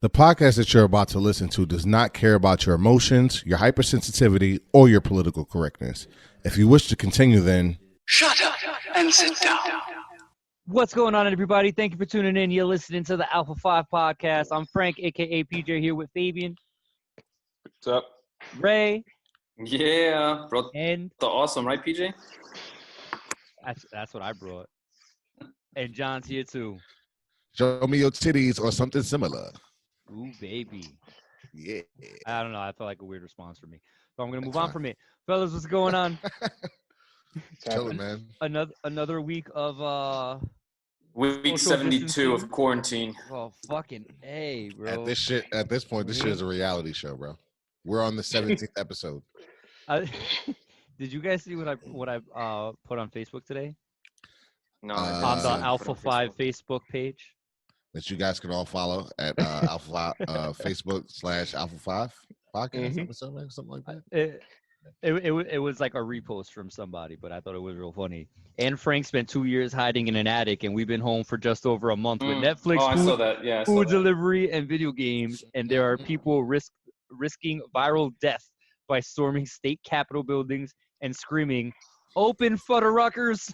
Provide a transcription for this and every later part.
The podcast that you're about to listen to does not care about your emotions, your hypersensitivity, or your political correctness. If you wish to continue, then shut up and sit down. What's going on, everybody? Thank you for tuning in. You're listening to the Alpha 5 podcast. I'm Frank, a.k.a. PJ, here with Fabian. What's up? Ray. Yeah, bro. And the awesome, right, PJ? That's what I brought. And John's here, too. Show me your titties or something similar. Ooh, baby. Yeah. I don't know. I felt like a weird response for me. So I'm going to move on from it. Fellas, what's going on? Chilling, man. Another week of week 72 of quarantine. Oh, fucking A, bro. At this point, this shit is a reality show, bro. We're on the 17th episode. Did you guys see what I put on Facebook today? No, on the Alpha 5 Facebook page. That you guys can all follow at Alpha Facebook/Alpha 5 podcast, something like that. It was like a repost from somebody, but I thought it was real funny. And Frank spent 2 years hiding in an attic, and we've been home for just over a month with Netflix, I saw that. Yeah, food delivery, and video games. And there are people risking viral death by storming state capitol buildings and screaming, "Open Futterruckers!"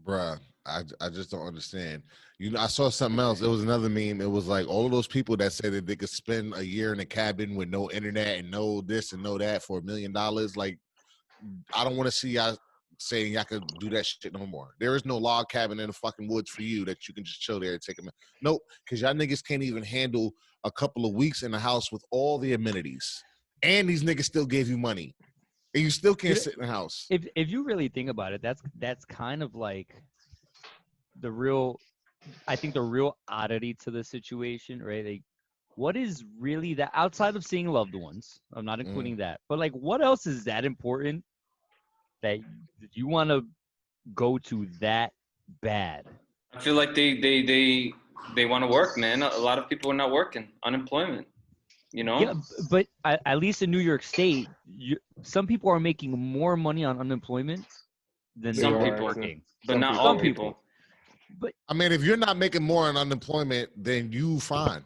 Bruh, I just don't understand. You know, I saw something else. It was another meme. It was like all of those people that said that they could spend a year in a cabin with no internet and no this and no that for $1 million. Like, I don't want to see y'all saying y'all could do that shit no more. There is no log cabin in the fucking woods for you that you can just chill there and take a minute. Nope, because y'all niggas can't even handle a couple of weeks in the house with all the amenities. And these niggas still gave you money. And you still can't sit in the house. If you really think about it, that's kind of like the real oddity to the situation, right? Like, what is really that outside of seeing loved ones? I'm not including that, but like, what else is that important that you want to go to that bad? I feel like they want to work, man. A lot of people are not working, unemployment. You know? Yeah, but at least in New York State, some people are making more money on unemployment than some people working. But not all people. But I mean, if you're not making more on unemployment, then you fine,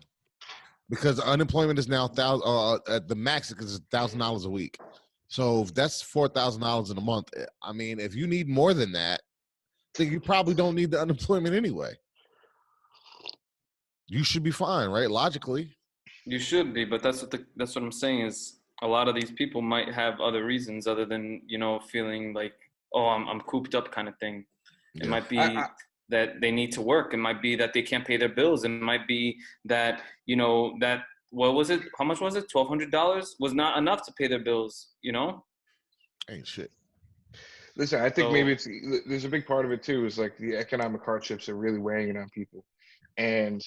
because unemployment is now at the max because it's $1,000 a week. So if that's $4,000 in a month, I mean, if you need more than that, then you probably don't need the unemployment anyway. You should be fine, right? Logically. You should be, but that's what I'm saying is a lot of these people might have other reasons other than, you know, feeling like, oh, I'm cooped up kind of thing. It might be that they need to work. It might be that they can't pay their bills. It might be that, you know, that, what was it? How much was it? $1,200 was not enough to pay their bills, you know? Ain't shit. Listen, I think maybe there's a big part of it too, is like the economic hardships are really weighing on people. And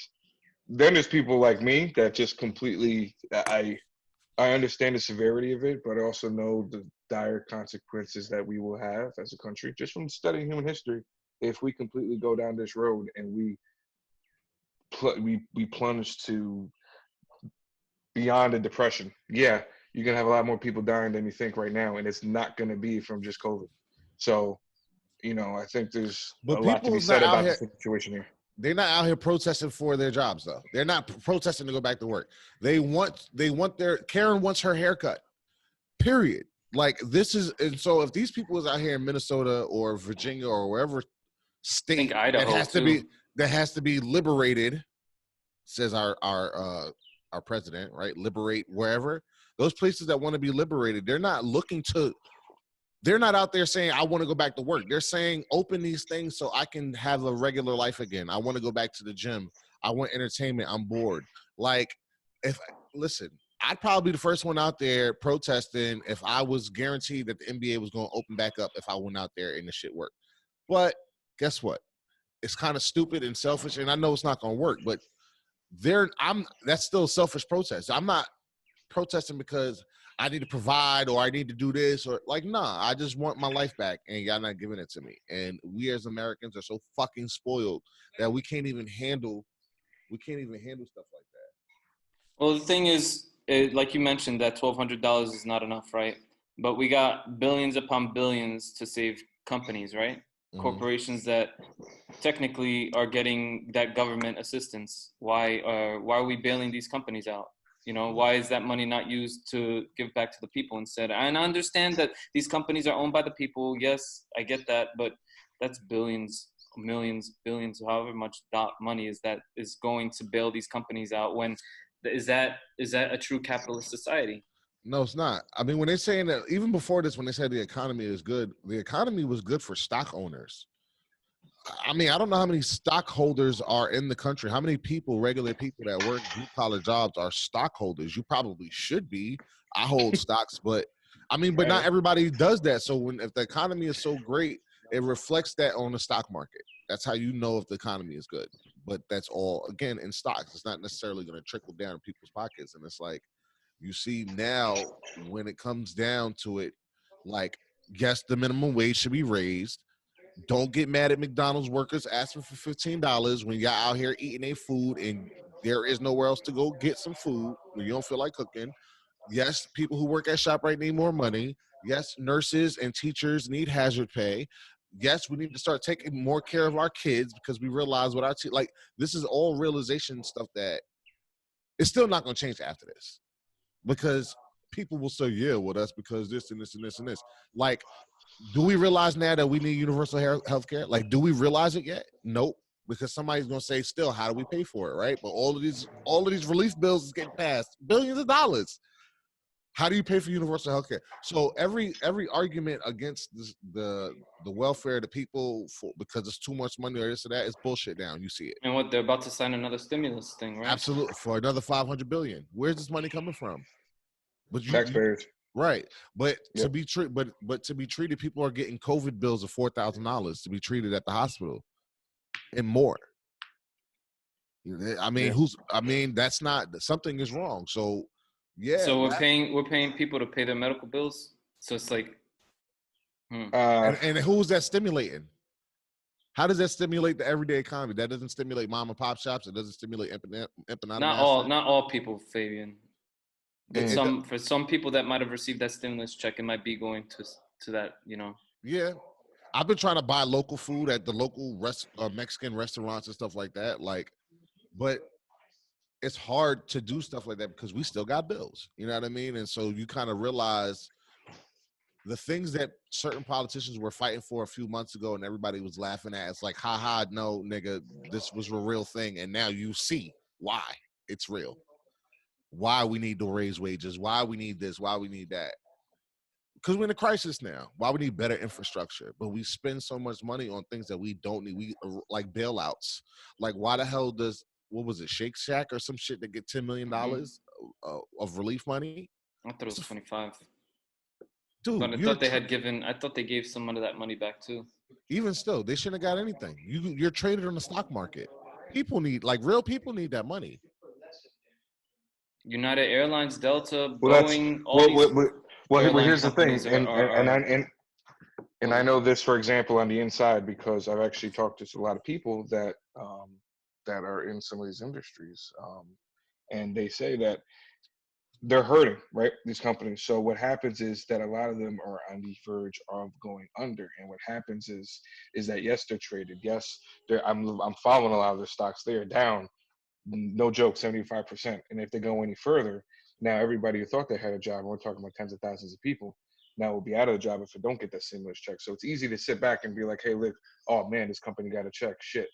then there's people like me that just completely, I understand the severity of it, but I also know the dire consequences that we will have as a country, just from studying human history, if we completely go down this road and we plunge to beyond a depression. Yeah, you're going to have a lot more people dying than you think right now, and it's not going to be from just COVID. So, you know, I think there's a lot to be said about the situation here. They're not out here protesting for their jobs, though. They're not protesting to go back to work. Karen wants her haircut, period. Like, and so if these people is out here in Minnesota or Virginia or wherever state Idaho, that has to be liberated, says our president, right? Liberate wherever. Those places that want to be liberated, they're not out there saying, I want to go back to work. They're saying, open these things so I can have a regular life again. I want to go back to the gym. I want entertainment. I'm bored. Like, listen, I'd probably be the first one out there protesting if I was guaranteed that the NBA was going to open back up if I went out there and the shit worked. But guess what? It's kind of stupid and selfish, and I know it's not going to work, but that's still a selfish protest. I'm not protesting because I need to provide or I need to do this or like, nah, I just want my life back and y'all not giving it to me. And we as Americans are so fucking spoiled that we can't even handle stuff like that. Well, the thing is, like you mentioned, that $1,200 is not enough, right? But we got billions upon billions to save companies, right? Corporations that technically are getting that government assistance? Why are we bailing these companies out? Why is that money not used to give back to the people instead? And I understand that these companies are owned by the people. Yes, I get that, but that's billions, millions, billions, however much money is going to bail these companies out. When is that a true capitalist society? No, it's not. I mean, when they're saying that, even before this, when they said the economy is good, the economy was good for stock owners. I mean, I don't know how many stockholders are in the country. How many people, regular people that work blue collar jobs, are stockholders? You probably should be. I hold stocks, but I mean, but not everybody does that. So if the economy is so great, it reflects that on the stock market. That's how you know if the economy is good. But that's all, again, in stocks. It's not necessarily going to trickle down in people's pockets. And it's like, you see now when it comes down to it, like, yes, the minimum wage should be raised. Don't get mad at McDonald's workers asking for $15 when y'all out here eating their food and there is nowhere else to go get some food when you don't feel like cooking. Yes, people who work at ShopRite need more money. Yes, nurses and teachers need hazard pay. Yes, we need to start taking more care of our kids because we realize what our like. This is all realization stuff that it's still not going to change after this, because people will say, "Yeah, well, that's because this and this and this and this." Like, do we realize now that we need universal health care? Like, do we realize it yet? Nope. Because somebody's gonna say, still, how do we pay for it, right? But all of these relief bills is getting passed, billions of dollars. How do you pay for universal health care? So every argument against the welfare of the people because it's too much money or this or that is bullshit. Now you see it. And what, they're about to sign another stimulus thing, right? Absolutely, for another $500 billion. Where's this money coming from? But taxpayers. Right, but to be but to be treated, people are getting COVID bills of $4,000 to be treated at the hospital, and more. I mean, that's not, something is wrong. So, yeah. So we're paying people to pay their medical bills. So it's like, and who's that stimulating? How does that stimulate the everyday economy? That doesn't stimulate mom and pop shops. It doesn't stimulate empanadas. Not all people, Fabian. For some people that might have received that stimulus check, it might be going to that, Yeah, I've been trying to buy local food at the local Mexican restaurants and stuff like that. Like, but it's hard to do stuff like that because we still got bills. You know what I mean? And so you kind of realize the things that certain politicians were fighting for a few months ago and everybody was laughing at. It's like, haha, no, nigga, this was a real thing. And now you see why it's real. Why we need to raise wages, why we need this, why we need that. Because we're in a crisis now. Why we need better infrastructure, but we spend so much money on things that we don't need. We like bailouts. Like, why the hell does, what was it, Shake Shack or some shit that get $10 million of relief money? I thought it was 25. Dude, but I thought they gave some of that money back too. Even still, they shouldn't have got anything. You're traded on the stock market. People need, like, real people need that money. United Airlines, Delta, Boeing, here's the thing, and I know this, for example, on the inside, because I've actually talked to a lot of people that are in some of these industries, and they say that they're hurting, right? These companies. So what happens is that a lot of them are on the verge of going under, and what happens is that yes, they're traded. Yes, I'm following a lot of their stocks. They are down. No joke, 75%. And if they go any further, now everybody who thought they had a job, and we're talking about tens of thousands of people, now will be out of the job if they don't get that stimulus check. So it's easy to sit back and be like, hey, look, oh man, this company got a check. Shit.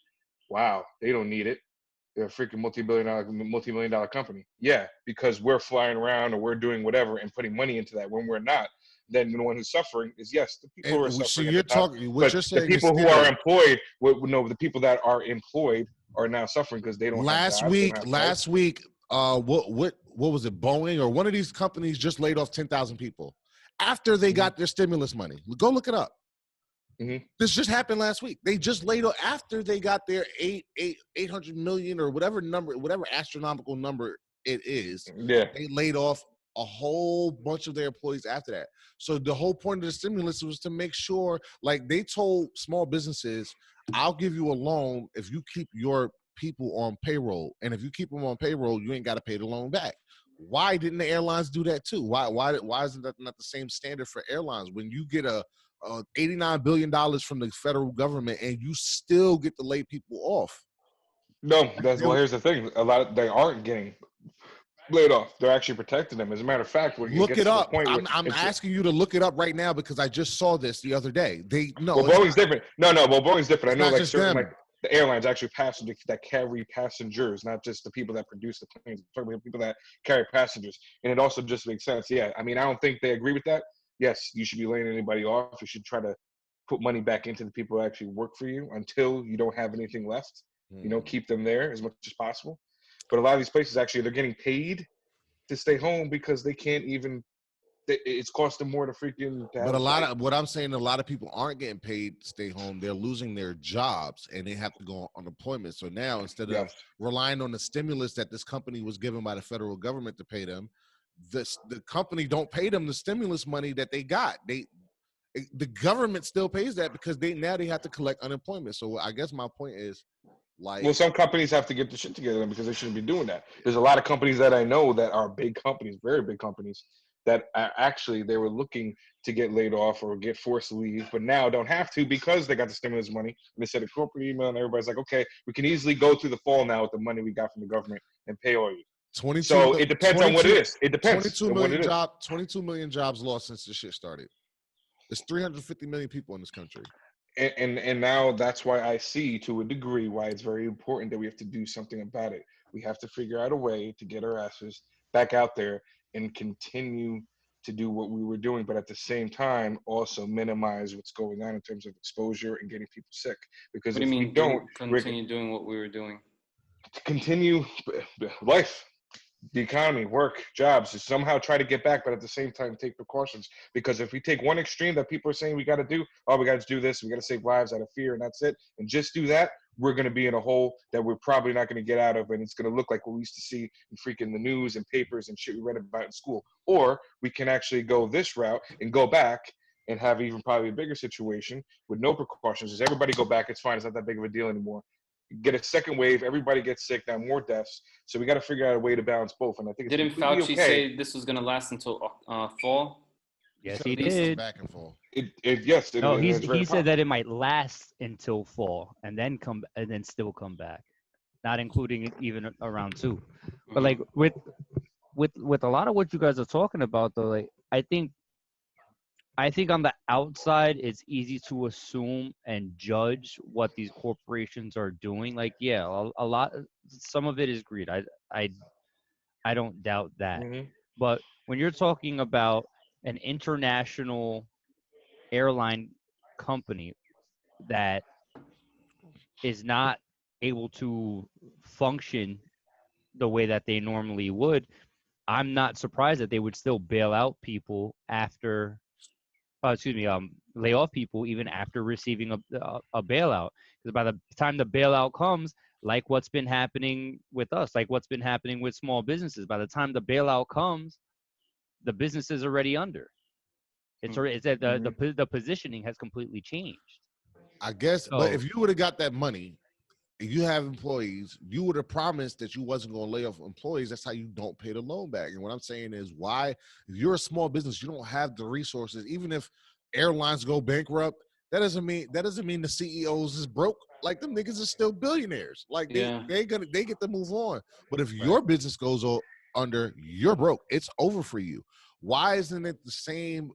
Wow, they don't need it. They're a freaking multi-million dollar company. Yeah, because we're flying around or we're doing whatever and putting money into that. When we're not, then the one who's suffering is, yes, the people who are suffering. So you're talking, what you're saying, the people who are employed, the people that are employed are now suffering because they don't. Last week, what was it? Boeing or one of these companies just laid off 10,000 people after they got their stimulus money. Go look it up. Mm-hmm. This just happened last week. They just laid off after they got their 800 million or whatever astronomical number it is. Yeah, they laid off a whole bunch of their employees after that. So the whole point of the stimulus was to make sure, like, they told small businesses, I'll give you a loan if you keep your people on payroll. And if you keep them on payroll, you ain't got to pay the loan back. Why didn't the airlines do that too? Why isn't that not the same standard for airlines? When you get a $89 billion from the federal government, and you still get to lay people off. No, here's the thing. They aren't getting laid off. They're actually protecting them. As a matter of fact, look it up. I'm asking you to look it up right now because I just saw this the other day. Well, Boeing's different. Well, Boeing's different. I know like certain them. like the airlines actually passengers that carry passengers, not just the people that produce the planes. I'm talking about people that carry passengers, and it also just makes sense. Yeah, I mean, I don't think they agree with that. Yes, you should be laying anybody off. You should try to put money back into the people who actually work for you until you don't have anything left. Keep them there as much as possible. But a lot of these places actually they're getting paid to stay home because they can't even. It's costing more to freaking. But a lot of people aren't getting paid to stay home. They're losing their jobs and they have to go on unemployment. So now instead of relying on the stimulus that this company was given by the federal government to pay them, the company don't pay them the stimulus money that they got. The government still pays that because they have to collect unemployment. So I guess my point is. Well, some companies have to get the shit together because they shouldn't be doing that. There's a lot of companies that I know that are big companies, very big companies, that are actually they were looking to get laid off or get forced to leave, but now don't have to because they got the stimulus money. And they sent a corporate email, and everybody's like, "Okay, we can easily go through the fall now with the money we got from the government and pay all you." So it depends on what it is. It depends. 22 million jobs lost since the shit started. There's 350 million people in this country. And now that's why I see to a degree why it's very important that we have to do something about it. We have to figure out a way to get our asses back out there and continue to do what we were doing, but at the same time also minimize what's going on in terms of exposure and getting people sick. Because what do you mean don't continue doing what we were doing? To continue life. The economy, work, jobs, to somehow try to get back, but at the same time take precautions. Because if we take one extreme that people are saying we got to do, we got to do this, we got to save lives out of fear, and that's it, and just do that, we're going to be in a hole that we're probably not going to get out of, and it's going to look like what we used to see in freaking the news and papers and shit we read about in school. Or we can actually go this route and go back and have even probably a bigger situation with no precautions. Just everybody go back, it's fine, it's not that big of a deal anymore. Get a second wave, everybody gets sick, now more deaths. So we got to figure out a way to balance both. And I think didn't Fauci say this was going to last until fall? Yes, he did. Back and fall. He said that it might last until fall and then still come back, not including even around 2. But like with a lot of what you guys are talking about, though, like I think on the outside, it's easy to assume and judge what these corporations are doing. Like, some of it is greed. I don't doubt that. Mm-hmm. But when you're talking about an international airline company that is not able to function the way that they normally would, I'm not surprised that they would still bail out people after lay off people even after receiving a bailout. Because by the time the bailout comes, like what's been happening with us, like what's been happening with small businesses, by the time the bailout comes, the business is already under. The positioning has completely changed. I guess, but if you would have got that money, if you have employees, you would have promised that you wasn't going to lay off employees. That's how you don't pay the loan back. And what I'm saying is if you're a small business, you don't have the resources. Even if airlines go bankrupt, that doesn't mean the CEOs is broke. Like them niggas are still billionaires. Like they get to move on. But if your business goes under, you're broke. It's over for you. Why isn't it the same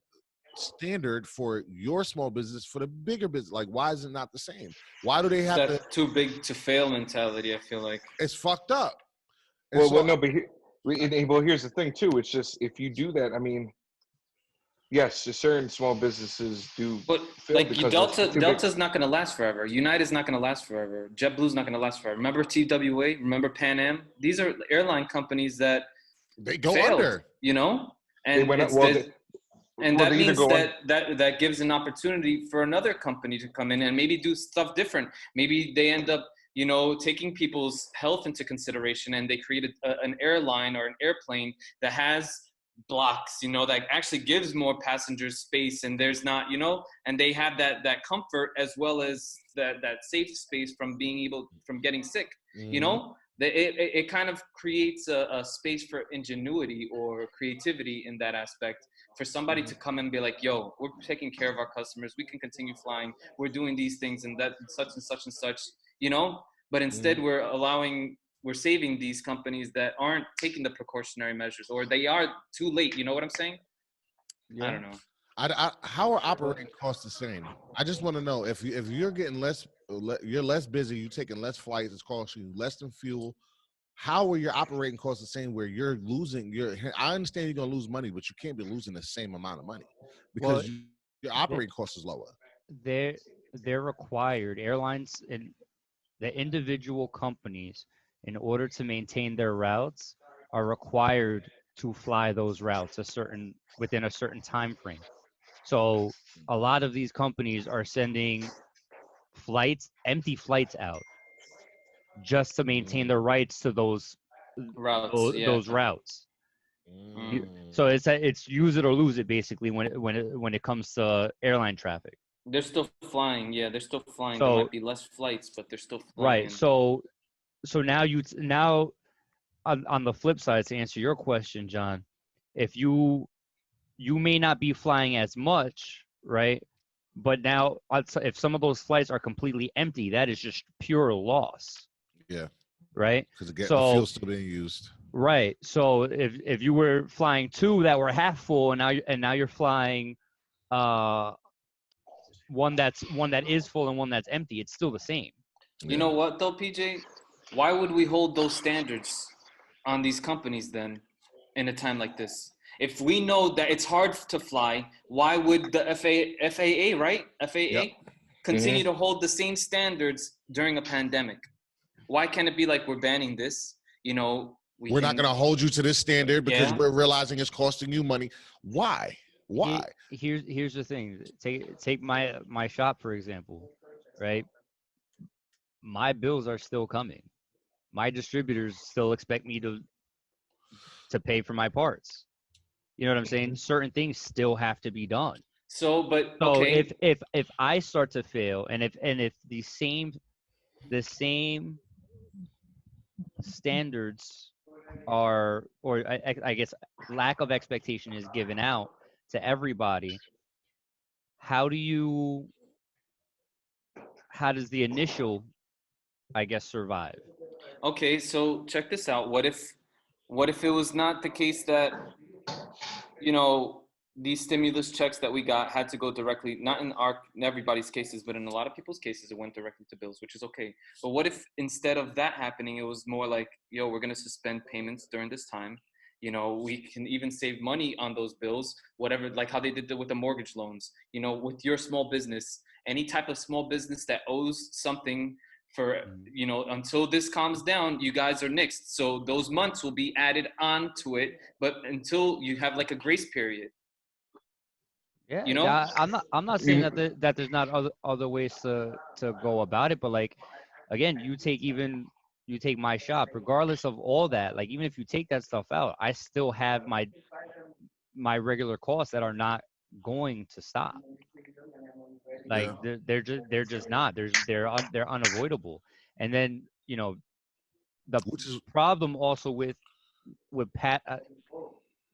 standard for your small business for the bigger business? Like, why is it not the same? Why do they have that too big to fail mentality? I feel like it's fucked up. But here's the thing too. It's just if you do that, I mean, yes, certain small businesses do. But like Delta's not going to last forever. United's not going to last forever. JetBlue's not going to last forever. Remember TWA? Remember Pan Am? These are airline companies that they go failed, under. And they went that means that gives an opportunity for another company to come in and maybe do stuff different. Maybe they end up, taking people's health into consideration, and they create an airline or an airplane that has blocks, that actually gives more passengers space, and there's not, and they have that comfort as well as that safe space from getting sick. It kind of creates a space for ingenuity or creativity in that aspect for somebody to come and be like, yo, we're taking care of our customers, we can continue flying, we're doing these things and that such and such and such, you know. But instead we're saving these companies that aren't taking the precautionary measures, or they are too late, you know what I'm saying? I don't know. How are operating costs the same? I just want to know if you're getting you're less busy, you're taking less flights, it's costing you less than fuel. How are your operating costs the same where you're losing I understand you're going to lose money, but you can't be losing the same amount of money because your operating cost is lower. They're required, airlines and the individual companies, in order to maintain their routes, are required to fly those routes within a certain time frame. So a lot of these companies are sending empty flights out, just to maintain the rights to those routes. So it's use it or lose it, basically, when it comes to airline traffic. They're still flying. Yeah, they're still flying. There might be less flights, but they're still flying. Right. So now on the flip side, to answer your question, John, if you may not be flying as much, right? But now, if some of those flights are completely empty, that is just pure loss. Yeah. Right. Because the fuel's still being used. Right. So if you were flying two that were half full, and now you're flying one that is full and one that's empty, it's still the same. You know what though, PJ? Why would we hold those standards on these companies then in a time like this? If we know that it's hard to fly, why would the FAA, right? FAA continue to hold the same standards during a pandemic? Why can't it be like, we're banning this? You know, we're not going to hold you to this standard because we're realizing it's costing you money. Why? Here's the thing. Take my shop, for example, right? My bills are still coming. My distributors still expect me to pay for my parts. You know what I'm saying? Certain things still have to be done. So if I start to fail, and if the same standards are, or I guess lack of expectation is given out to everybody, how does the initial, I guess, survive? Okay, so check this out. What if it was not the case that, you know, these stimulus checks that we got had to go directly, not in everybody's cases, but in a lot of people's cases, it went directly to bills, which is okay. But what if instead of that happening, it was more like, yo, we're going to suspend payments during this time. You know, we can even save money on those bills, whatever, like how they did with the mortgage loans. You know, with your small business, any type of small business that owes something for, you know, until this calms down, you guys are nixed. So those months will be added on to it, but until you have like a grace period. Yeah, you know, I'm not saying that there's not other ways to go about it, but like, again, you take my shop, regardless of all that, like, even if you take that stuff out, I still have my regular costs that are not going to stop. Like they're just not. They're unavoidable. And then, you know, the problem also with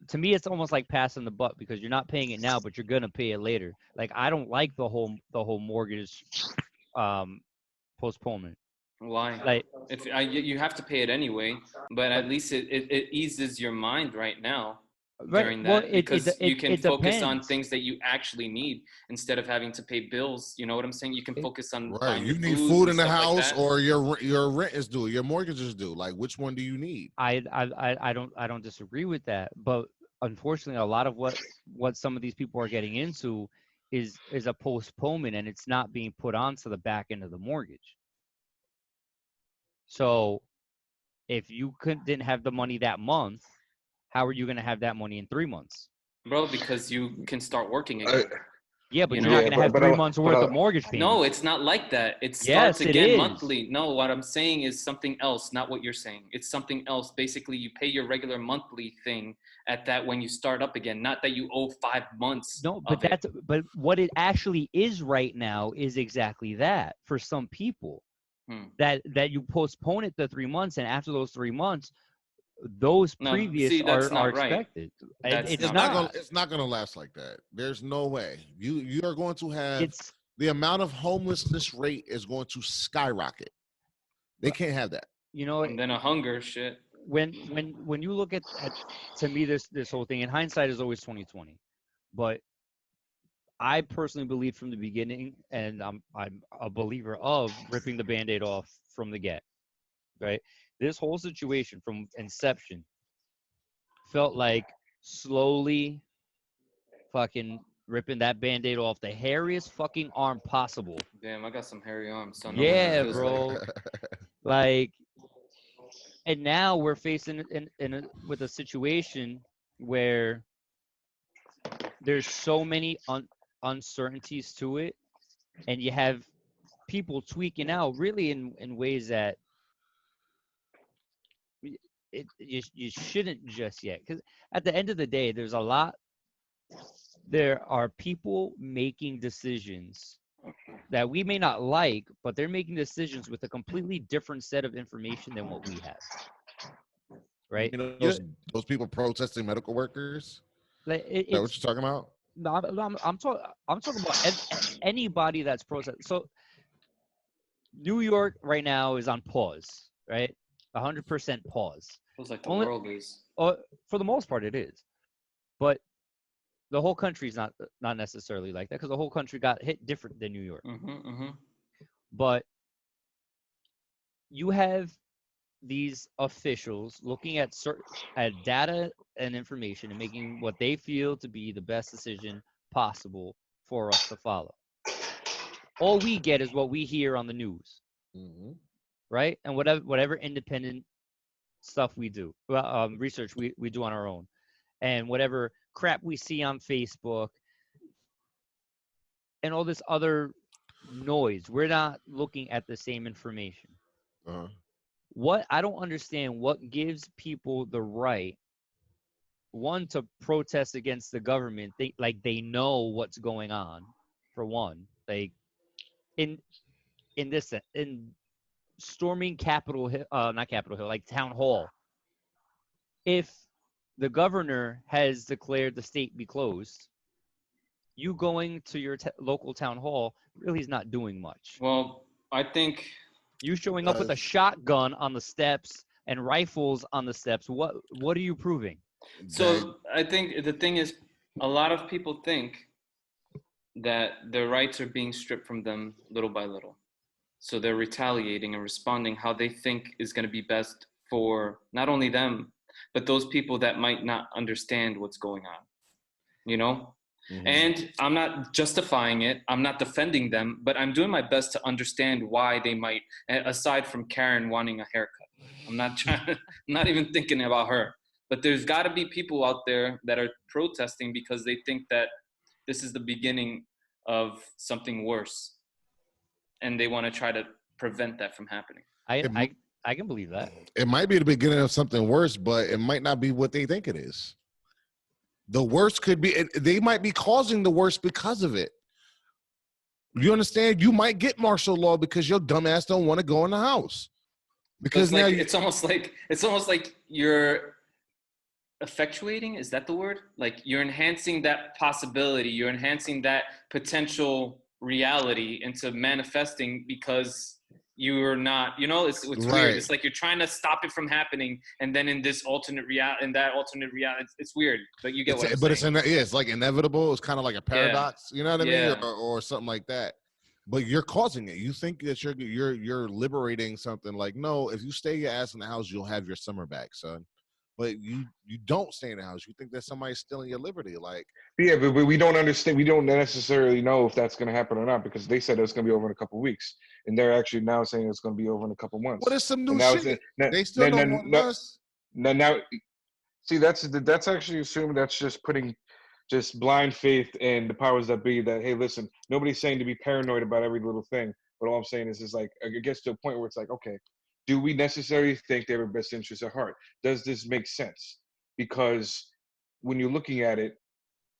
to me, it's almost like passing the buck, because you're not paying it now, but you're gonna pay it later. Like, I don't like the whole mortgage postponement. Why? Like, you have to pay it anyway, but at least it eases your mind right now during that, because you can focus on things that you actually need instead of having to pay bills. You know what I'm saying? You can focus on you need food in the house, or your rent is due, your mortgage is due. Like, which one do you need? I don't disagree with that, but unfortunately, a lot of what some of these people are getting into is a postponement, and it's not being put onto the back end of the mortgage. So if you didn't have the money that month, how are you going to have that money in 3 months? Bro, because you can start working again. Yeah, but you're not going to have 3 months worth of mortgage payments. No, it's not like that. It starts again monthly. No, what I'm saying is something else, not what you're saying. It's something else. Basically, you pay your regular monthly thing at that when you start up again, not that you owe 5 months. No, but what it actually is right now is exactly that for some people. that you postpone it to 3 months, and after those 3 months, those previous are expected. It's not. It's not gonna last like that. There's no way. You are going to have It's the amount of homelessness rate is going to skyrocket. They can't have that. You know, and then a hunger shit. When you look at to me this whole thing, in hindsight is always 2020, but I personally believe from the beginning, and I'm a believer of ripping the Band-Aid off from the get. Right, this whole situation from inception felt like slowly fucking ripping that Band-Aid off the hairiest fucking arm possible. Damn, I got some hairy arms. So yeah, bro. Like, and now we're facing with a situation where there's so many uncertainties to it, and you have people tweaking out really in ways that you shouldn't just yet. Because at the end of the day, there are people making decisions that we may not like, but they're making decisions with a completely different set of information than what we have. Right? You know, those people protesting medical workers. Like is that what you're talking about? No, I'm talking about anybody that's protesting. So New York right now is on pause, right? 100% pause. Feels like the world is. For the most part, it is, but the whole country is not necessarily like that, because the whole country got hit different than New York. But you have these officials looking at data and information and making what they feel to be the best decision possible for us to follow. All we get is what we hear on the news, right? And whatever independent stuff we do, research we do on our own, and whatever crap we see on Facebook and all this other noise. We're not looking at the same information. What I don't understand, what gives people the right, one, to protest against the government? They know what's going on, for one. Like in storming Capitol Hill, not Capitol Hill, like Town Hall. If the governor has declared the state be closed, you going to your local town hall really is not doing much. Well, I think you showing up with a shotgun on the steps and rifles on the steps. What are you proving? So I think the thing is, a lot of people think that their rights are being stripped from them little by little. So they're retaliating and responding how they think is going to be best for not only them, but those people that might not understand what's going on, you know? And I'm not justifying it. I'm not defending them, but I'm doing my best to understand why they might, aside from Karen wanting a haircut. I'm not even thinking about her. But there's got to be people out there that are protesting because they think that this is the beginning of something worse, and they want to try to prevent that from happening. I can believe that. It might be the beginning of something worse, but it might not be what they think it is. The worst could be, they might be causing the worst because of it. You understand? You might get martial law because your dumbass don't want to go in the house. Because now it's almost like you're effectuating. Is that the word? Like you're enhancing that possibility. You're enhancing that potential reality into manifesting because you're not, it's weird. It's like you're trying to stop it from happening, and then in this alternate reality, it's weird. But you get what I'm saying. It's like inevitable. It's kind of like a paradox. You know what I mean, or something like that. But you're causing it. You think that you're liberating something. Like, no, if you stay your ass in the house, you'll have your summer back, son. But you don't stay in the house. You think that somebody's stealing your liberty. Like, yeah, but we don't understand. We don't necessarily know if that's going to happen or not, because they said it's going to be over in a couple of weeks, and they're actually now saying it's going to be over in a couple of months. What is some new shit? They still don't want us. Now, see, that's actually assuming that's just putting just blind faith in the powers that be. That, hey, listen, nobody's saying to be paranoid about every little thing, but all I'm saying is like, it gets to a point where it's like, okay, do we necessarily think they have our best interests at heart? Does this make sense? Because when you're looking at it,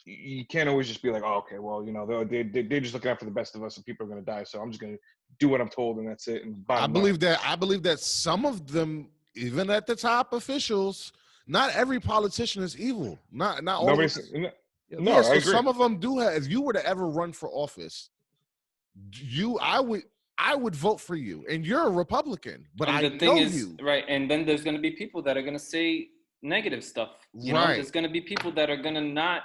you can't always just be like, oh, okay, well, they're just looking out for the best of us, and people are going to die, so I'm just going to do what I'm told, and that's it. And I believe that some of them, even at the top officials, not every politician is evil. Not all. Nobody's, No, I so agree. some of them do have. If you were to ever run for office, I would vote for you, and you're a Republican, but and I the thing know is, you. right? And then there's going to be people that are going to say negative stuff. You know, there's going to be people that are going to not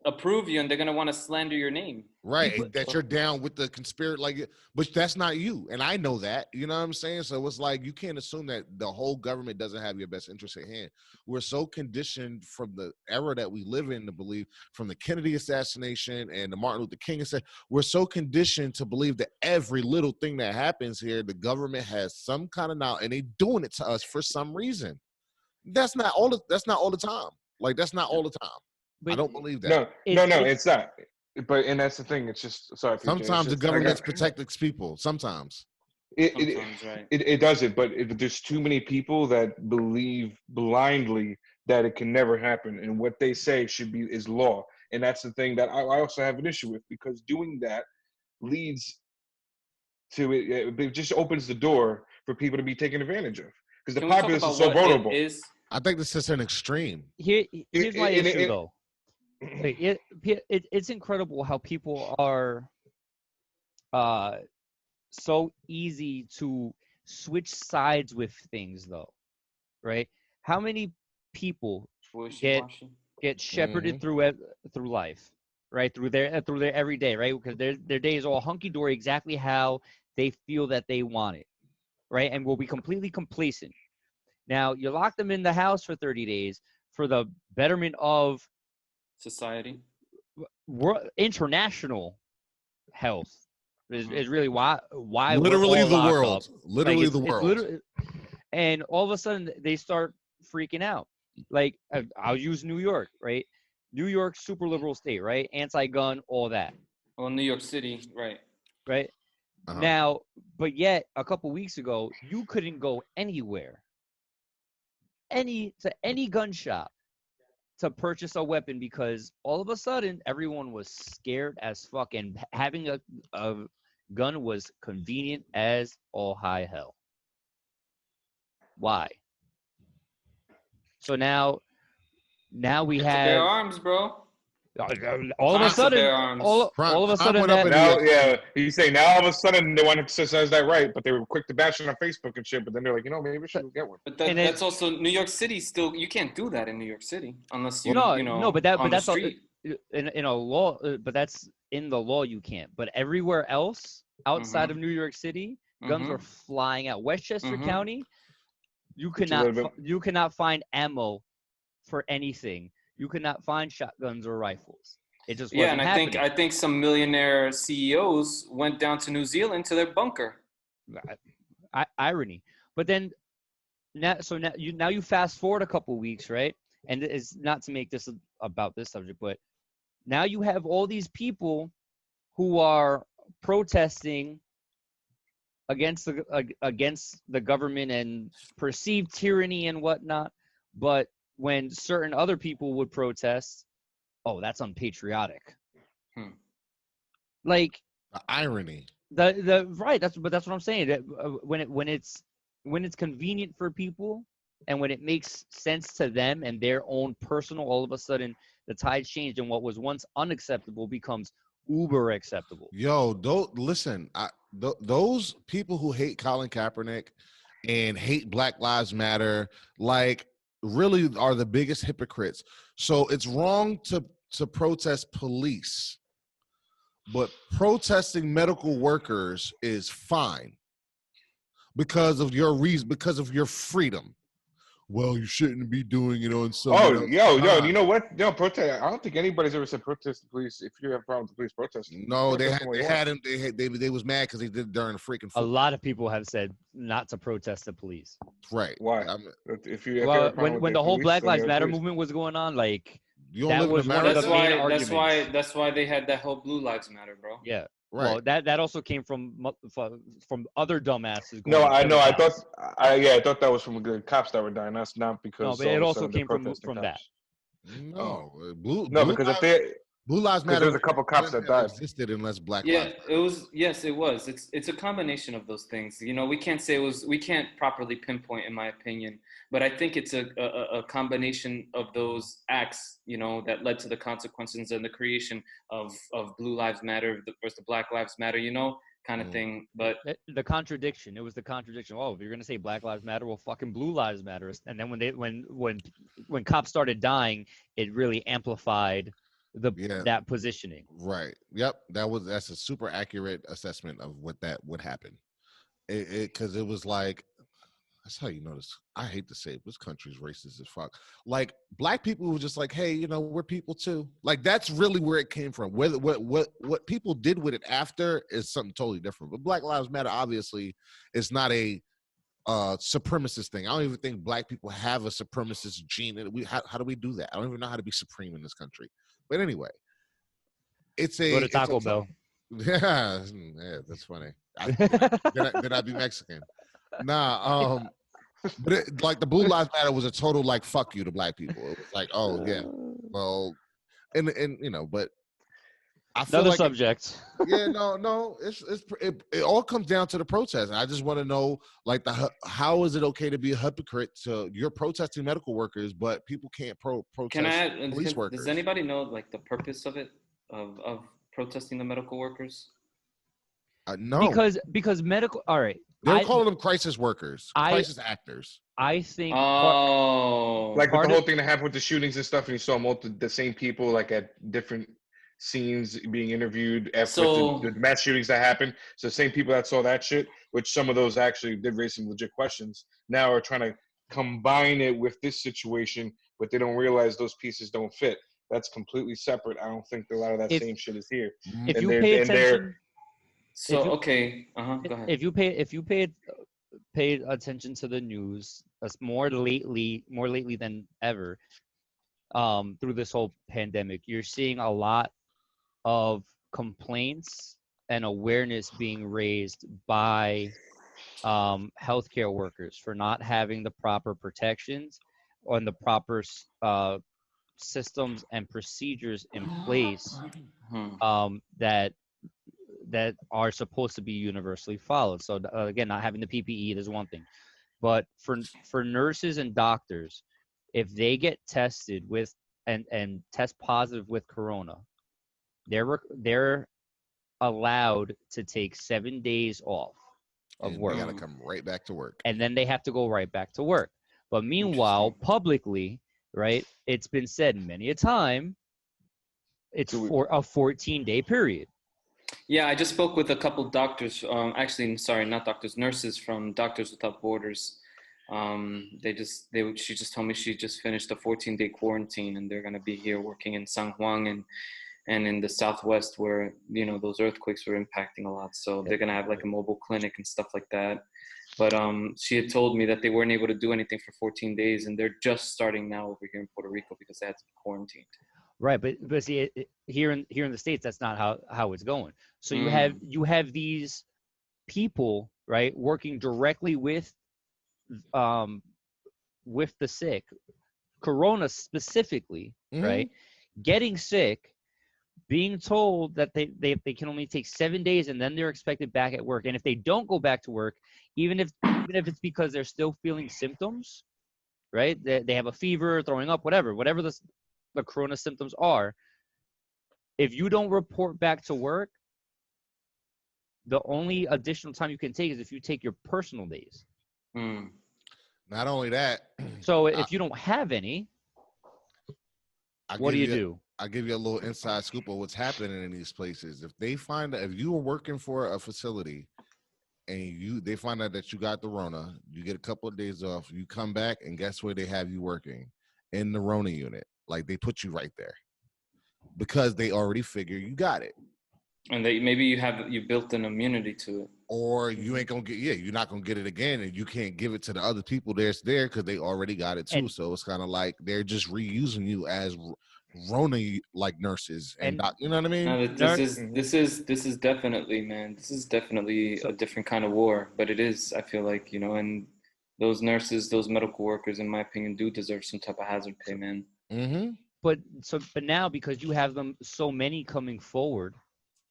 approve you, and they're going to want to slander your name. Right, that you're down with the conspiracy, but that's not you, and I know that. You know what I'm saying? So it's like you can't assume that the whole government doesn't have your best interest at hand. We're so conditioned from the era that we live in to believe, from the Kennedy assassination and the Martin Luther King assassination, we're so conditioned to believe that every little thing that happens here, the government has some kind of knowledge, and they're doing it to us for some reason. That's not all the time. Like, that's not all the time. But I don't believe that. No, it's not. And that's the thing. It's just sorry. Sometimes the government protects its people. Sometimes. It doesn't. But there's too many people that believe blindly that it can never happen, and what they say is law. And that's the thing that I also have an issue with, because doing that leads to it just opens the door for people to be taken advantage of, because the populace is so vulnerable. I think this is an extreme. Here's my issue, though. It's incredible how people are so easy to switch sides with things, though, right? How many people get shepherded through life, right? Through their everyday, right? Because their day is all hunky dory, exactly how they feel that they want it, right? And will be completely complacent. Now you lock them in the house for 30 days for the betterment of society, international health is really why literally the world, literally the world. And all of a sudden they start freaking out. Like, I'll use New York, right? New York, super liberal state, right? Anti-gun, all that. Well, New York City, right? Uh-huh. Now, but yet a couple weeks ago, you couldn't go anywhere, to any gun shop, to purchase a weapon, because all of a sudden everyone was scared as fuck, and having a gun was convenient as all high hell. Why? So now we have bear arms, bro. All of a sudden, you say now all of a sudden they want to exercise that right, but they were quick to bash it on Facebook and shit. But then they're like, maybe we should get one. But that's also New York City. Still, you can't do that in New York City unless you but that's in a law. But that's in the law. You can't. But everywhere else outside of New York City, guns are flying out. Westchester County, you cannot find ammo for anything. You could not find shotguns or rifles. It just wasn't happening. I think some millionaire CEOs went down to New Zealand to their bunker. Irony. But then now you fast forward a couple weeks, right? And it's not to make this about this subject, but now you have all these people who are protesting against the government and perceived tyranny and whatnot, but when certain other people would protest, oh, that's unpatriotic. Like, the irony. Right. That's what I'm saying. That when it's convenient for people, and when it makes sense to them and their own personal, all of a sudden the tide changed, and what was once unacceptable becomes uber acceptable. Yo, listen. Those people who hate Colin Kaepernick and hate Black Lives Matter, like, really are the biggest hypocrites. So it's wrong to protest police, but protesting medical workers is fine because of your reason, because of your freedom. Well, you shouldn't be doing it on Sunday. Yo, you know what? No, protest. I don't think anybody's ever said protest the police. If you have problems with police protesting, no, they had him. They was mad because they did it during the freaking. A lot of people have said not to protest the police. Right? Why? When the whole Black Lives Matter movement was going on, like, that was one of the main arguments. That's why they had that whole Blue Lives Matter, bro. Yeah. Right. Well, that also came from other dumbasses. No, I know. I thought that was from the cops that were dying. That's not because. No, but it also came from that. No, because if they Blue Lives because Matter. there's a couple cops that died. Existed unless Black Yeah, Lives it was. Yes, it was. It's a combination of those things. You know, we can't say it was. We can't properly pinpoint, in my opinion. But I think it's a combination of those acts, you know, that led to the consequences and the creation of Blue Lives Matter versus the Black Lives Matter, you know, kind of thing. But the contradiction. It was the contradiction. Oh, if you're gonna say Black Lives Matter, well, fucking Blue Lives Matter. And then when cops started dying, it really amplified that positioning. Right. Yep. That's a super accurate assessment of what happened. Because it was like, that's how you notice. I hate to say it, this country's racist as fuck. Like Black people were just like, hey, you know, we're people too. Like that's really where it came from. Whether what people did with it after is something totally different. But Black Lives Matter obviously is not a supremacist thing. I don't even think Black people have a supremacist gene. How do we do that? I don't even know how to be supreme in this country. But anyway, Go to Taco Bell. Yeah, that's funny. Then I'd be Mexican. Nah, but like the Blue Lives Matter was a total like fuck you to Black people. It was like, oh yeah, well, and you know, but I feel another like subject. No, it all comes down to the protest. And I just want to know, like, how is it okay to be a hypocrite to you're protesting medical workers, but people can't protest can I add, police workers? Does anybody know like the purpose of it of protesting the medical workers? No, because medical. All right, they're calling them crisis workers, crisis actors. I think. Like with the whole thing that happened with the shootings and stuff, and you saw the same people like at different scenes being interviewed after the mass shootings that happened. So the same people that saw that shit, which some of those actually did raise some legit questions, now are trying to combine it with this situation, but they don't realize those pieces don't fit. That's completely separate. I don't think a lot of that same shit is here. If you pay attention. So okay, go ahead. If you pay attention to the news, more lately than ever, through this whole pandemic, you're seeing a lot of complaints and awareness being raised by healthcare workers for not having the proper protections or the proper systems and procedures in place that are supposed to be universally followed. So again, not having the PPE is one thing, but for nurses and doctors, if they get tested with and test positive with corona, they're allowed to take 7 days off of work. They gotta come right back to work, and then they have to go right back to work. But meanwhile, publicly, right, it's been said many a time, it's for a 14-day period. Yeah, I just spoke with a couple doctors. Actually, sorry, not doctors, nurses from Doctors Without Borders. She just told me she just finished a 14-day quarantine, and they're gonna be here working in San Juan and in the Southwest, where you know those earthquakes were impacting a lot. So they're gonna have like a mobile clinic and stuff like that. But she had told me that they weren't able to do anything for 14 days, and they're just starting now over here in Puerto Rico because they had to be quarantined. Right, but see, here in the States, that's not how it's going. So you have these people, right, working directly with the sick, corona specifically, right, getting sick, being told that they can only take 7 days and then they're expected back at work. And if they don't go back to work, even if it's because they're still feeling symptoms, right, they have a fever, throwing up, whatever the corona symptoms are, if you don't report back to work, the only additional time you can take is if you take your personal days. Not only that, so if you don't have any, what do you do? I'll give you a little inside scoop of what's happening in these places. If they find that if you are working for a facility and they find out that you got the Rona, you get a couple of days off, you come back, and guess where they have you working? In the Rona unit. Like they put you right there because they already figure you got it. And maybe you built an immunity to it. Or you ain't gonna you're not gonna get it again, and you can't give it to the other people that's there because they already got it too. So it's kind of like they're just reusing you as Rona like nurses and you know what I mean? No, this is definitely, man. This is definitely a different kind of war, but it is. I feel like, you know, and those nurses, those medical workers, in my opinion, do deserve some type of hazard pay, man. but now, because you have them, so many coming forward,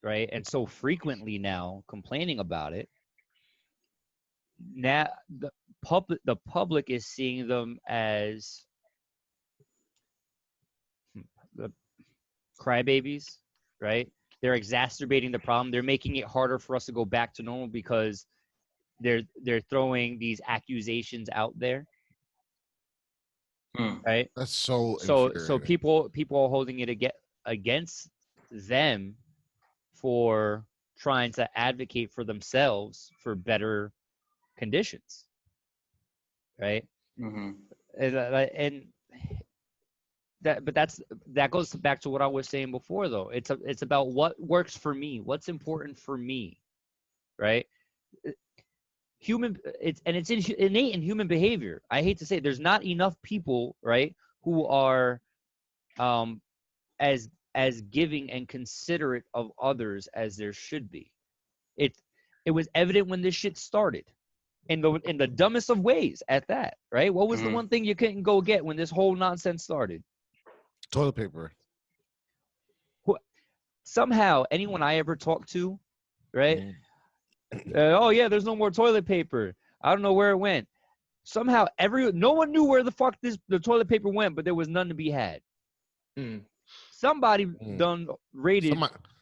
right, and so frequently now complaining about it, now the public is seeing them as the crybabies, right? They're exacerbating the problem. They're making it harder for us to go back to normal because they're throwing these accusations out there, right? That's so people are holding it against them for trying to advocate for themselves for better conditions, right? Mm-hmm. And that goes back to what I was saying before, though. It's about what works for me, what's important for me, right? It's innate in human behavior. I hate to say it, there's not enough people, right, who are as giving and considerate of others as there should be. It was evident when this shit started, in the dumbest of ways at that, right? What was the one thing you couldn't go get when this whole nonsense started? Toilet paper. Somehow, anyone I ever talked to, right? Oh yeah, there's no more toilet paper. I don't know where it went. Somehow, no one knew where the fuck the toilet paper went, but there was none to be had. Somebody done raided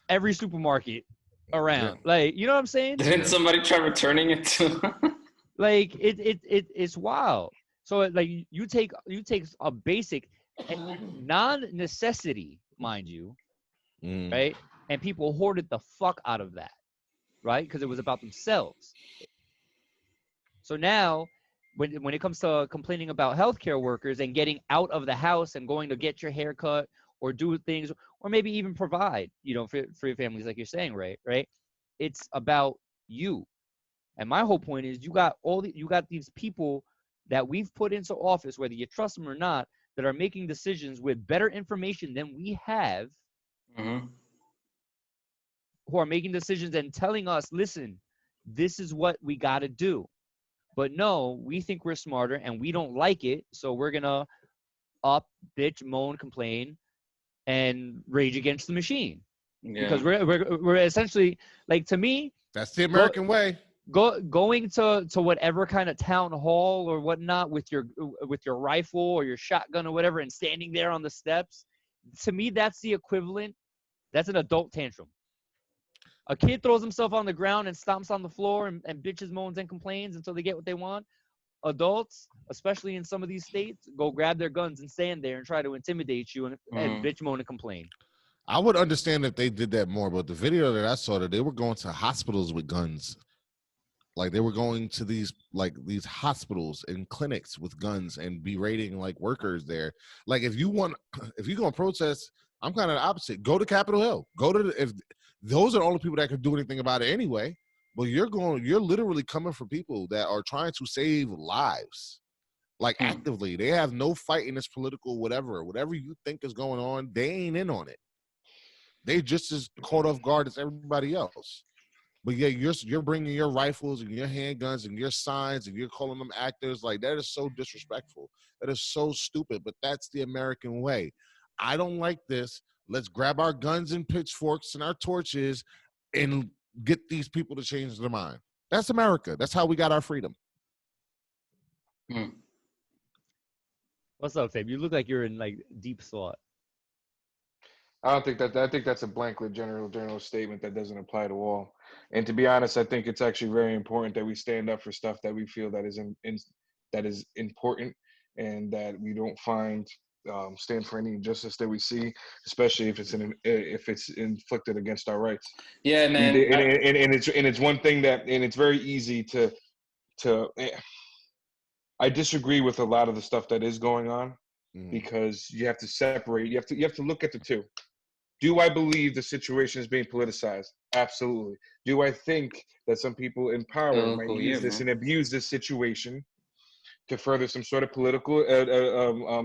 every supermarket around. Yeah. Like, you know what I'm saying? Didn't somebody try returning it to? Like it's wild. So like you take a basic non-necessity, mind you, right? And people hoarded the fuck out of that, right? Because it was about themselves. So now, when it comes to complaining about healthcare workers and getting out of the house and going to get your hair cut or do things, or maybe even provide, for your families, like you're saying, right? It's about you. And my whole point is, you got these people that we've put into office, whether you trust them or not, that are making decisions with better information than we have, who are making decisions and telling us, listen, this is what we got to do. But no, we think we're smarter and we don't like it, so we're going to bitch, moan, complain, and rage against the machine. Yeah. Because we're essentially, like, to me, that's the American way. Going to whatever kind of town hall or whatnot with your rifle or your shotgun or whatever, and standing there on the steps, to me, that's the equivalent. That's an adult tantrum. A kid throws himself on the ground and stomps on the floor and bitches, moans, and complains until they get what they want. Adults, especially in some of these states, go grab their guns and stand there and try to intimidate you and bitch, moan, and complain. I would understand if they did that more, but the video that I saw, that they were going to hospitals with guns. Like, they were going to these hospitals and clinics with guns and berating like workers there. Like, if you're going to protest, I'm kind of the opposite. Go to Capitol Hill. If those are the only people that could do anything about it anyway. But you're literally coming for people that are trying to save lives, like actively. They have no fight in this political whatever you think is going on. They ain't in on it. They just as caught off guard as everybody else. But yeah, you're bringing your rifles and your handguns and your signs and you're calling them actors. Like, that is so disrespectful. That is so stupid. But that's the American way. I don't like this. Let's grab our guns and pitchforks and our torches and get these people to change their mind. That's America. That's how we got our freedom. What's up, Fabe? You look like you're in like deep thought. I don't think that. I think that's a blanket general statement that doesn't apply to all. And to be honest, I think it's actually very important that we stand up for stuff that we feel that is important, and that we don't stand for any injustice that we see, especially if it's inflicted against our rights. Yeah, man. And it's one thing that, and it's very easy to. I disagree with a lot of the stuff that is going on, because you have to separate. You have to look at the two. Do I believe the situation is being politicized? Absolutely. Do I think that some people in power might use this and abuse this situation to further some sort of political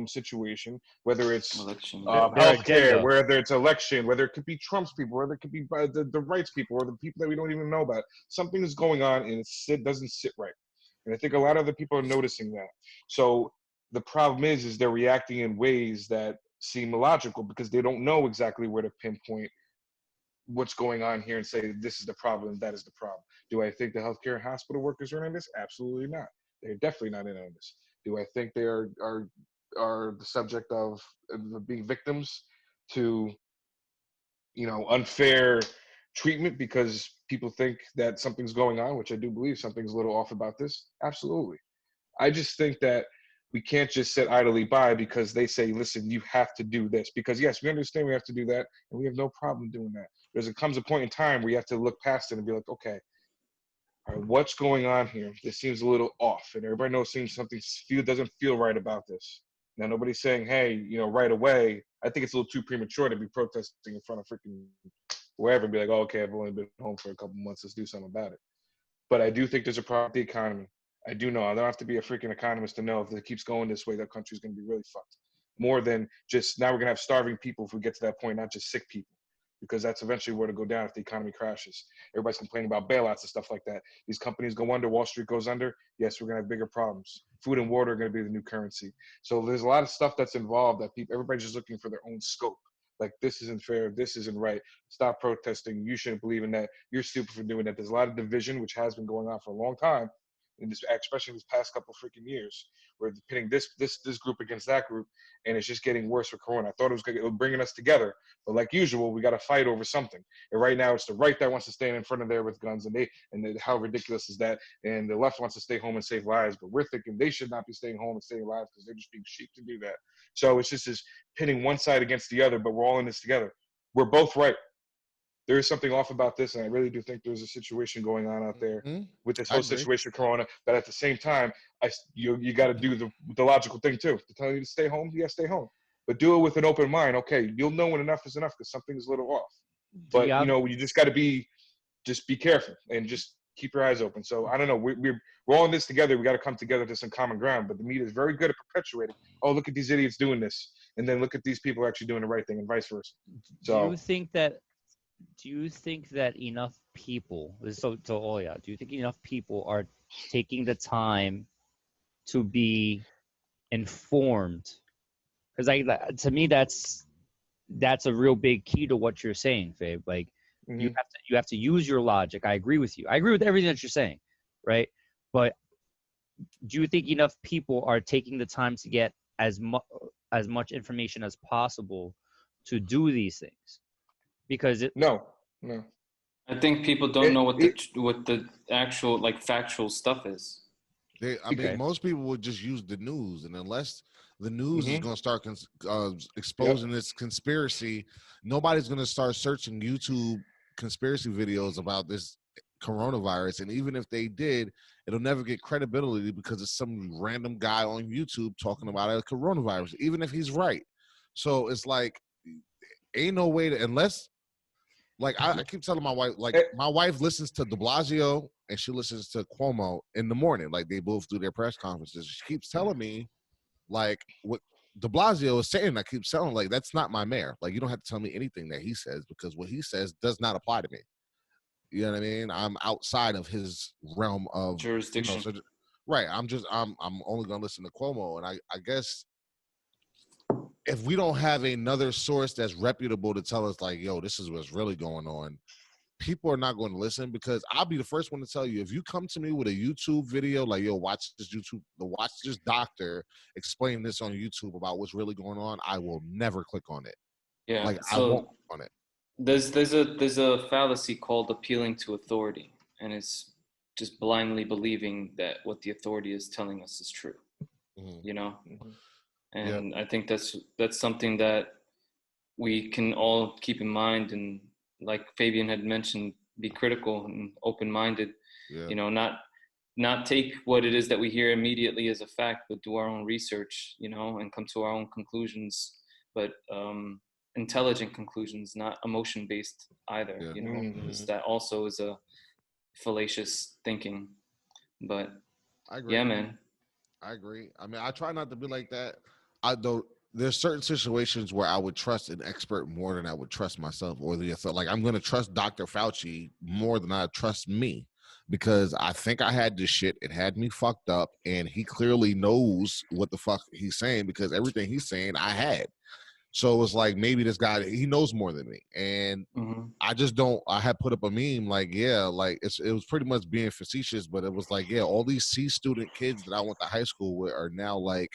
situation, whether it's healthcare, whether it's election, whether it could be Trump's people, whether it could be the rights people, or the people that we don't even know about? Something is going on and it doesn't sit right. And I think a lot of the people are noticing that. So the problem is they're reacting in ways that seem illogical because they don't know exactly where to pinpoint what's going on here and say this is the problem, that is the problem. Do I think the healthcare and hospital workers are in this? Absolutely not. They're definitely not in on this. Do I think they are the subject of being victims to, you know, unfair treatment because people think that something's going on, which I do believe something's a little off about this? Absolutely. I just think that we can't just sit idly by because they say, listen, you have to do this. Because yes, we understand we have to do that, and we have no problem doing that. There comes a point in time where you have to look past it and be like, okay, all right, what's going on here? This seems a little off, and everybody knows something doesn't feel right about this. Now nobody's saying, hey, you know, right away. I think it's a little too premature to be protesting in front of freaking wherever and be like, oh, okay, I've only been home for a couple months. Let's do something about it. But I do think there's a problem with the economy. I do know. I don't have to be a freaking economist to know if it keeps going this way, that country's going to be really fucked. More than just now we're going to have starving people if we get to that point, not just sick people, because that's eventually where to go down if the economy crashes. Everybody's complaining about bailouts and stuff like that. These companies go under, Wall Street goes under. Yes, we're going to have bigger problems. Food and water are going to be the new currency. So there's a lot of stuff that's involved that everybody's just looking for their own scope. Like, this isn't fair, this isn't right, stop protesting, you shouldn't believe in that, you're stupid for doing that. There's a lot of division, which has been going on for a long time, in this, especially this past couple of freaking years, where pitting this group against that group, and it's just getting worse with Corona. I thought it was bringing us together, but like usual, we got to fight over something. And right now, it's the right that wants to stand in front of there with guns, how ridiculous is that? And the left wants to stay home and save lives, but we're thinking they should not be staying home and saving lives because they're just being sheep to do that. So it's just this pitting one side against the other, but we're all in this together. We're both right. There is something off about this, and I really do think there's a situation going on out there with this whole situation with Corona. But at the same time, you got to do the logical thing too. To tell you to stay home, you got to stay home, but do it with an open mind. Okay, you'll know when enough is enough because something is a little off. But you know, you just got to be careful and just keep your eyes open. So I don't know. We're all in this together. We got to come together to some common ground. But the media is very good at perpetuating. Oh, look at these idiots doing this, and then look at these people actually doing the right thing, and vice versa. So do you think that enough people, do you think enough people are taking the time to be informed? Because to me, that's a real big key to what you're saying, Fabe. Like, you have to use your logic. I agree with you. I agree with everything that you're saying, right? But do you think enough people are taking the time to get as much information as possible to do these things? Because no. I think people don't know what the actual like factual stuff is. I mean, most people would just use the news, and unless the news is going to start exposing this conspiracy, nobody's going to start searching YouTube conspiracy videos about this coronavirus. And even if they did, it'll never get credibility because it's some random guy on YouTube talking about a coronavirus, even if he's right. So it's like, ain't no way to, unless, like, I keep telling my wife, like, my wife listens to de Blasio and she listens to Cuomo in the morning. Like, they both do their press conferences. She keeps telling me, like, what de Blasio is saying. I keep telling, like, that's not my mayor. Like, you don't have to tell me anything that he says because what he says does not apply to me. You know what I mean? I'm outside of his realm of jurisdiction. You know, so, right. I'm only going to listen to Cuomo. And I guess if we don't have another source that's reputable to tell us, like, yo, this is what's really going on, people are not going to listen, because I'll be the first one to tell you, if you come to me with a YouTube video, like, yo, watch this doctor explain this on YouTube about what's really going on, I will never click on it. Yeah. Like, so I won't click on it. There's a fallacy called appealing to authority, and it's just blindly believing that what the authority is telling us is true. You know? And I think that's something that we can all keep in mind, and like Fabian had mentioned, be critical and open-minded. You know, not take what it is that we hear immediately as a fact, but do our own research, you know, and come to our own conclusions, but intelligent conclusions, not emotion-based either. You know, because that also is a fallacious thinking. But I agree. Yeah, man, I agree. I mean, I try not to be like that. There's certain situations where I would trust an expert more than I would trust myself, or like, I'm going to trust Dr. Fauci more than I trust me, because I think I had this shit. It had me fucked up, and he clearly knows what the fuck he's saying, because everything he's saying I had. So it was like, maybe this guy, he knows more than me. And I just don't, I had put up a meme like, yeah, like it was pretty much being facetious, but it was like, yeah, all these C student kids that I went to high school with are now like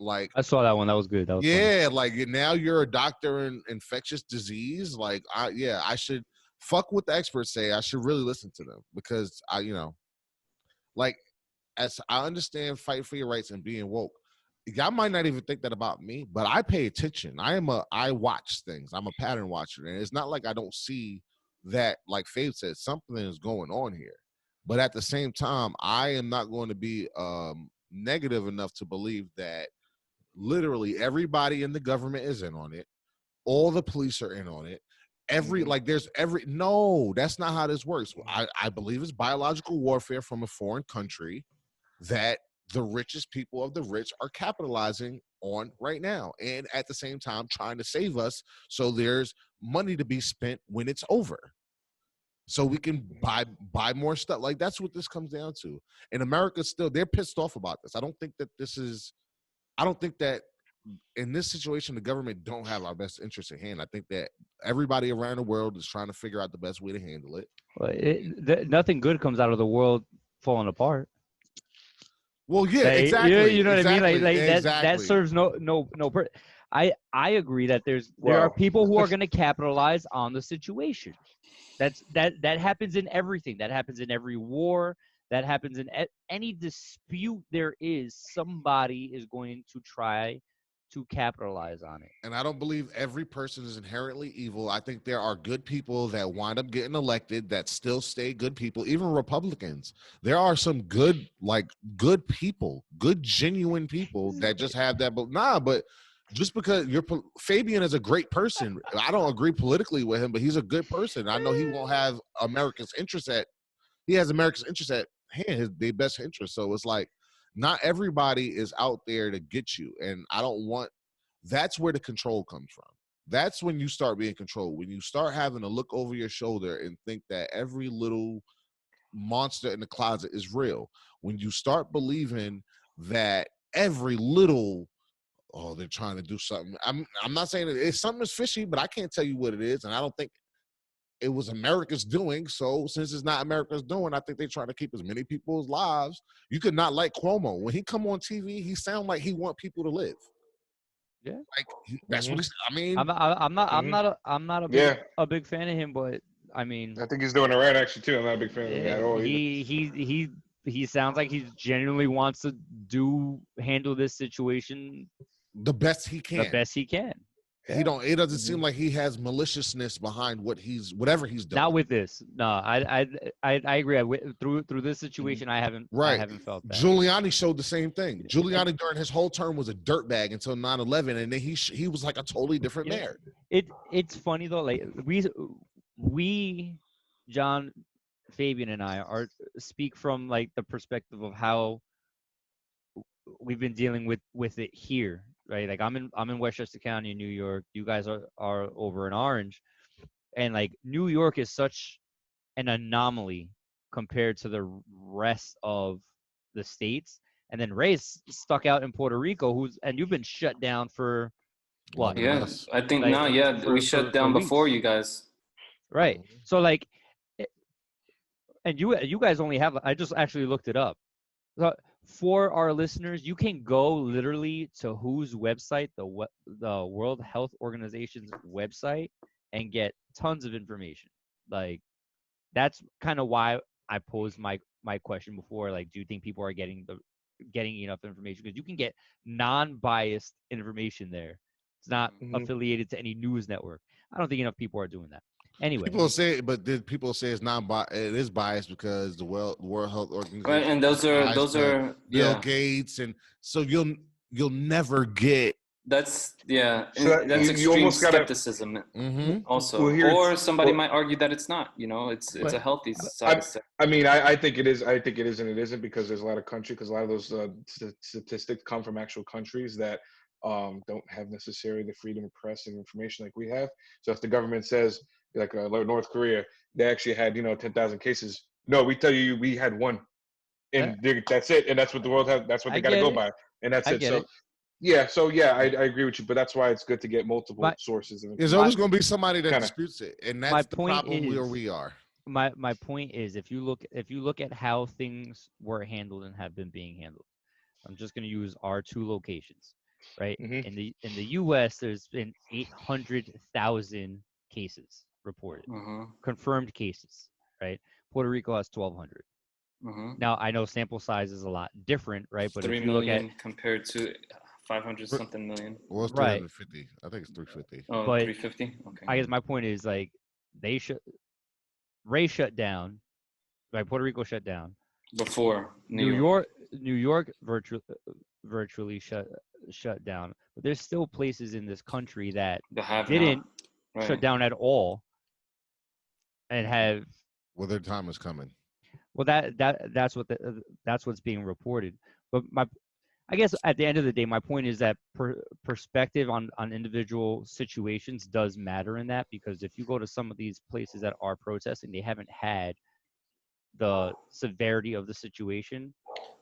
I saw that one. That was good. That was yeah, funny. like now you're a doctor in infectious disease. Like I should fuck what the experts say. I should really listen to them because like as I understand fight for your rights and being woke. Y'all might not even think that about me, but I pay attention. I watch things. I'm a pattern watcher. And it's not like I don't see that, like Fabe said, something is going on here. But at the same time, I am not going to be negative enough to believe that literally everybody in the government is in on it. All the police are in on it. No, that's not how this works. I believe it's biological warfare from a foreign country that the richest people of the rich are capitalizing on right now, and at the same time trying to save us so there's money to be spent when it's over, so we can buy more stuff. Like that's what this comes down to. And America still, they're pissed off about this. I don't think that in this situation the government don't have our best interest at hand. I think that everybody around the world is trying to figure out the best way to handle it. Well, nothing good comes out of the world falling apart. Well, yeah, exactly. You know what exactly, I mean? Like exactly. that serves no. I agree that there are people who are going to capitalize on the situation. That happens in everything. That happens in every war. That happens in any dispute there is. Somebody is going to try to capitalize on it. And I don't believe every person is inherently evil. I think there are good people that wind up getting elected that still stay good people, even Republicans. There are some good people, good, genuine people that just have that. But just because Fabian is a great person, I don't agree politically with him, but he's a good person. I know he won't have America's interest he has America's interest at hand, their best interest. So it's like, not everybody is out there to get you. And I don't want, that's where the control comes from. That's when you start being controlled. When you start having to look over your shoulder and think that every little monster in the closet is real. When you start believing that every little, they're trying to do something. I'm not saying it's something is fishy, but I can't tell you what it is. And I don't think it was America's doing. So since it's not America's doing, I think they're trying to keep as many people's lives. You could not like Cuomo. When he come on TV, he sound like he want people to live. Yeah. Like that's what I mean. I'm not a big fan of him, but I mean, I think he's doing it right actually too. I'm not a big fan of him at all. He sounds like he genuinely wants to handle this situation the best he can. Yeah. It doesn't seem like he has maliciousness behind whatever he's doing. Not with this. No, I agree. Through this situation, I haven't felt that. Giuliani showed the same thing. Giuliani during his whole term was a dirtbag until 9/11, and then he was like a totally different mayor. It's funny though. Like we, John, Fabian, and I speak from like the perspective of how we've been dealing with it here. Right, like I'm in Westchester County in New York. You guys are over in Orange, and like New York is such an anomaly compared to the rest of the states. And then Ray's stuck out in Puerto Rico, and you've been shut down for what? Yes, I think we shut down before you guys. Right. So like, and you guys only have. I just actually looked it up. So, for our listeners, you can go literally to WHO's website, the World Health Organization's website, and get tons of information. Like, that's kind of why I posed my question before. Like, do you think people are getting enough information? Because you can get non-biased information there. It's not affiliated to any news network. I don't think enough people are doing that. Anyway, people say it's not it is biased because the World Health Organization, right? And those are Bill Gates, and so you'll never get. That's that's extreme skepticism. Also, or somebody might argue that it's not. It's a healthy side. I mean, I think it is. I think it is and it isn't, because there's a lot of because a lot of those statistics come from actual countries that don't have necessarily the freedom of press and information like we have. So if the government says, like North Korea, they actually had 10,000 cases. No, we tell you we had one, and that's it. And that's what the world has. That's what they got to go by, and that's it. So Yeah, so yeah, I agree with you, but that's why it's good to get multiple sources. There's always going to be somebody that kinda, disputes it, and that's the problem is, where we are. My point is, if you look at how things were handled and have been being handled, I'm just going to use our 2 locations, right? mm-hmm. In the U.S., there's been 800,000 cases reported, confirmed cases, right? Puerto Rico has 1,200. Now I know sample size is a lot different, right? But 3 if you look million at compared to 500 something million. Well, it's 350. I think it's 350. Oh, but 350. Okay. I guess my point is like Ray shut down, right? Puerto Rico shut down Before New York virtually shut down, but there's still places in this country that didn't shut down at all and have. Well, their time is coming. Well, that's what's being reported. But I guess at the end of the day, my point is that perspective on individual situations does matter in that, because if you go to some of these places that are protesting, they haven't had the severity of the situation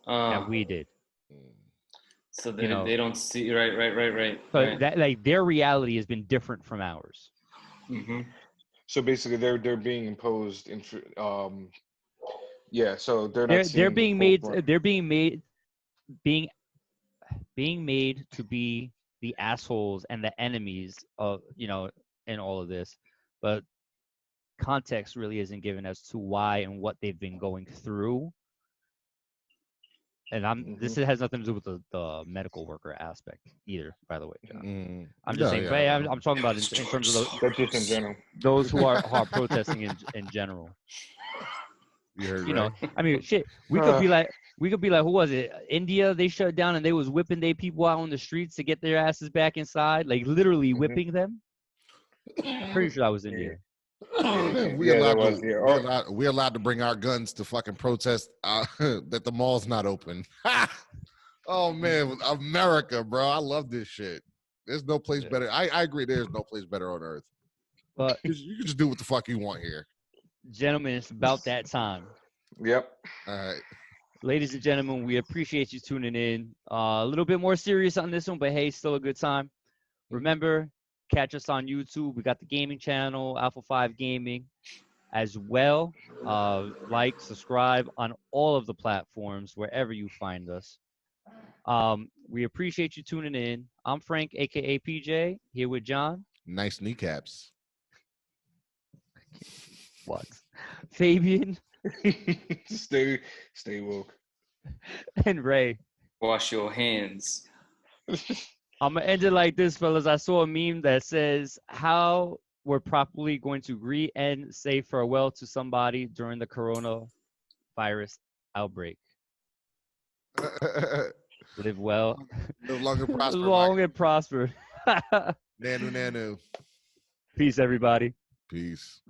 that we did. So they don't see right. So that like their reality has been different from ours. Mm-hmm. So basically, they're being imposed. Yeah. So they're being made to be the assholes and the enemies of in all of this, but context really isn't given as to why and what they've been going through. And this has nothing to do with the medical worker aspect either, by the way, John. I'm just saying, I'm talking about in terms of in general. Those who are protesting in general. You heard, right? I mean, shit. We could be like, who was it? India? They shut down and they was whipping their people out on the streets to get their asses back inside, like literally whipping them. I'm pretty sure that was India. We're allowed to bring our guns to fucking protest that the mall's not open. Oh man, America, bro, I love this shit. There's no place better. I agree. There's no place better on earth. But you can just do what the fuck you want here, gentlemen. It's about that time. Yep. All right, ladies and gentlemen, we appreciate you tuning in. A little bit more serious on this one, but hey, still a good time. Remember, catch us on YouTube. We got the gaming channel, Alpha 5 Gaming, as well. Like, subscribe on all of the platforms, wherever you find us. We appreciate you tuning in. I'm Frank, a.k.a. PJ, here with John. Nice kneecaps. What? Fabian. Stay woke. And Ray. Wash your hands. I'm going to end it like this, fellas. I saw a meme that says how we're properly going to greet and say farewell to somebody during the coronavirus outbreak. Live well. Live long and prosper. Long and prosper. Nanu. Peace, everybody. Peace.